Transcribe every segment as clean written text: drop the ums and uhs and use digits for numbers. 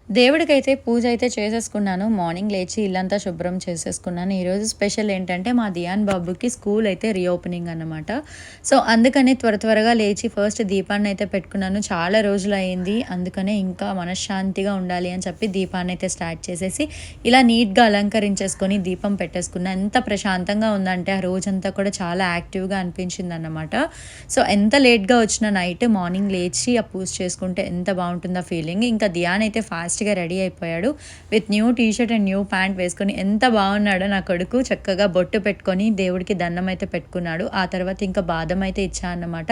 దేవుడికైతే పూజ అయితే చేసేసుకున్నాను. మార్నింగ్ లేచి ఇల్లంతా శుభ్రం చేసేసుకున్నాను. ఈరోజు స్పెషల్ ఏంటంటే మా దియాన్ బాబుకి స్కూల్ అయితే రీఓపెనింగ్ అన్నమాట. సో, అందుకని త్వరగా లేచి ఫస్ట్ దీపాన్నయితే పెట్టుకున్నాను. చాలా రోజులయింది. అందుకనే ఇంకా మనశ్శాంతిగా ఉండాలి అని చెప్పి దీపాన్నయితే స్టార్ట్ చేసేసి ఇలా నీట్‌గా అలంకరించేసుకొని దీపం పెట్టేసుకున్నా. ఎంత ప్రశాంతంగా ఉందంటే ఆ రోజంతా కూడా చాలా యాక్టివ్‌గా అనిపించిందన్నమాట. సో, ఎంత లేట్‌గా వచ్చిన నైట్ మార్నింగ్ లేచి ఆ పూజ చేసుకుంటే ఎంత బావుంటుందో ఫీలింగ్. ఇంకా దియాన్ అయితే ఫాస్ట్‌గా రెడీ అయిపోయాడు. With new T shirt and new pant వేసుకొని ఎంత బాగున్నాడో నా కొడుకు. చక్కగా బొట్టు పెట్టుకొని దేవుడికి దండం అయితే పెట్టుకున్నాడు. ఆ తర్వాత ఇంకా బాదం అయితే ఇచ్చా అన్నమాట.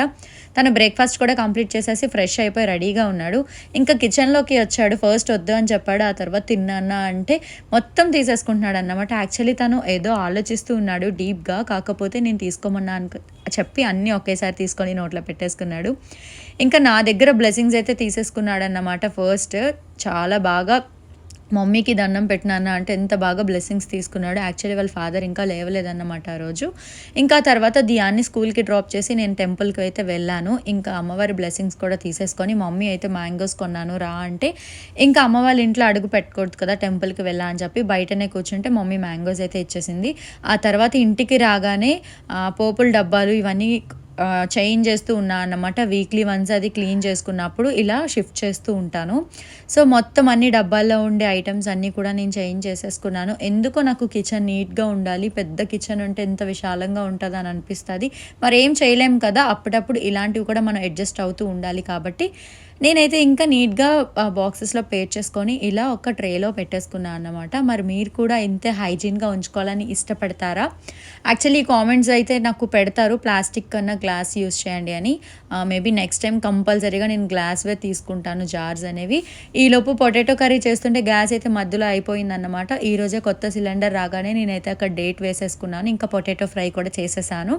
తను బ్రేక్‌ఫాస్ట్ కూడా కంప్లీట్ చేసేసి ఫ్రెష్ అయిపోయి రెడీగా ఉన్నాడు. ఇంకా కిచెన్‌లోకి వచ్చాడు. ఫస్ట్ వద్దు అని చెప్పాడు. ఆ తర్వాత తిన్నానా అంటే మొత్తం తీసేసుకుంటున్నాడు అన్నమాట. యాక్చువల్లీ తను ఏదో ఆలోచిస్తూ ఉన్నాడు డీప్‌గా. కాకపోతే నేను తీసుకోమన్నా చెప్పి అన్నీ ఒకేసారి తీసుకొని నోట్లో పెట్టేసుకున్నాడు. ఇంకా నా దగ్గర బ్లెస్సింగ్స్ అయితే తీసేసుకున్నాడన్నమాట ఫస్ట్. చాలా బాగా మమ్మీకి దండం పెట్టినాన్న అంటే ఎంత బాగా బ్లెస్సింగ్స్ తీసుకున్నాడు. యాక్చువల్లీ వాళ్ళ ఫాదర్ ఇంకా లేవలేదన్నమాట ఆ రోజు. ఇంకా తర్వాత దియాన్ని స్కూల్‌కి డ్రాప్ చేసి నేను టెంపుల్‌కి అయితే వెళ్ళాను. ఇంకా అమ్మవారి బ్లెస్సింగ్స్ కూడా తీసేసుకొని మమ్మీ అయితే మ్యాంగోస్ కొన్నాను రా అంటే, ఇంకా అమ్మ వాళ్ళ ఇంట్లో అడుగు పెట్టకూడదు కదా టెంపుల్‌కి వెళ్ళా అని చెప్పి బయటనే కూర్చుంటే మమ్మీ మ్యాంగోస్ అయితే ఇచ్చేసింది. ఆ తర్వాత ఇంటికి రాగానే పోపుల డబ్బాలు ఇవన్నీ చేంజ్ చేస్తూ ఉన్నా అన్నమాట. వీక్లీ వన్స్ అది క్లీన్ చేసుకున్నప్పుడు ఇలా షిఫ్ట్ చేస్తూ ఉంటాను. సో, మొత్తం అన్ని డబ్బాల్లో ఉండే ఐటమ్స్ అన్నీ కూడా నేను చేంజ్ చేసేసుకున్నాను. ఎందుకో నాకు కిచెన్ నీట్‌గా ఉండాలి. పెద్ద కిచెన్ ఉంటే ఎంత విశాలంగా ఉంటదని అనిపిస్తది. మరేం చేయలేం కదా! అప్పుడప్పుడు ఇలాంటివి కూడా మనం అడ్జస్ట్ అవుతూ ఉండాలి కాబట్టి నేనైతే ఇంకా నీట్‌గా బాక్సెస్‌లో పేర్చేసుకొని ఇలా ఒక ట్రేలో పెట్టేసుకున్నా అన్నమాట. మరి మీరు కూడా ఇంతే హైజీన్‌గా ఉంచుకోవాలని ఇష్టపడతారా? యాక్చువల్లీ కామెంట్స్ అయితే నాకు పెడతారు ప్లాస్టిక్ కన్నా గ్లాస్ యూజ్ చేయండి అని. మేబీ నెక్స్ట్ టైం కంపల్సరీగా నేను గ్లాస్‌వే తీసుకుంటాను జార్స్ అనేవి. ఈలోపు పొటాటో కర్రీ చేస్తుంటే గ్యాస్ అయితే మధ్యలో అయిపోయిందన్నమాట. ఈరోజే కొత్త సిలిండర్ రాగానే నేనైతే అక్కడ డేట్ వేసేసుకున్నాను. ఇంకా పొటాటో ఫ్రై కూడా చేసేసాను.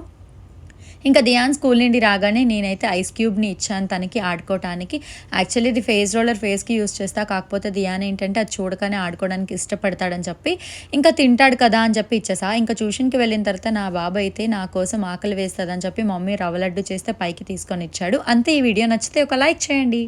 ఇంకా దియాన్ స్కూల్ నుండి రాగానే నేనైతే ఐస్ క్యూబ్‌ని ఇచ్చాను తనకి ఆడుకోవటానికి. యాక్చువల్లీ ఇది ఫేస్ రోలర్ ఫేస్‌కి యూజ్ చేస్తా. కాకపోతే దియాన్ ఏంటంటే అది చూడగానే ఆడుకోవడానికి ఇష్టపడతాడని చెప్పి, ఇంకా తింటాడు కదా అని చెప్పి ఇచ్చేసా. ఇంకా ట్యూషన్‌కి వెళ్ళిన తర్వాత నా బాబు అయితే నా కోసం ఆకలి వేస్తదని చెప్పి మమ్మీ రవ్వ లడ్డు చేస్తే పైకి తీసుకొని ఇచ్చాడు. అంతే. ఈ వీడియో నచ్చితే ఒక లైక్ చేయండి.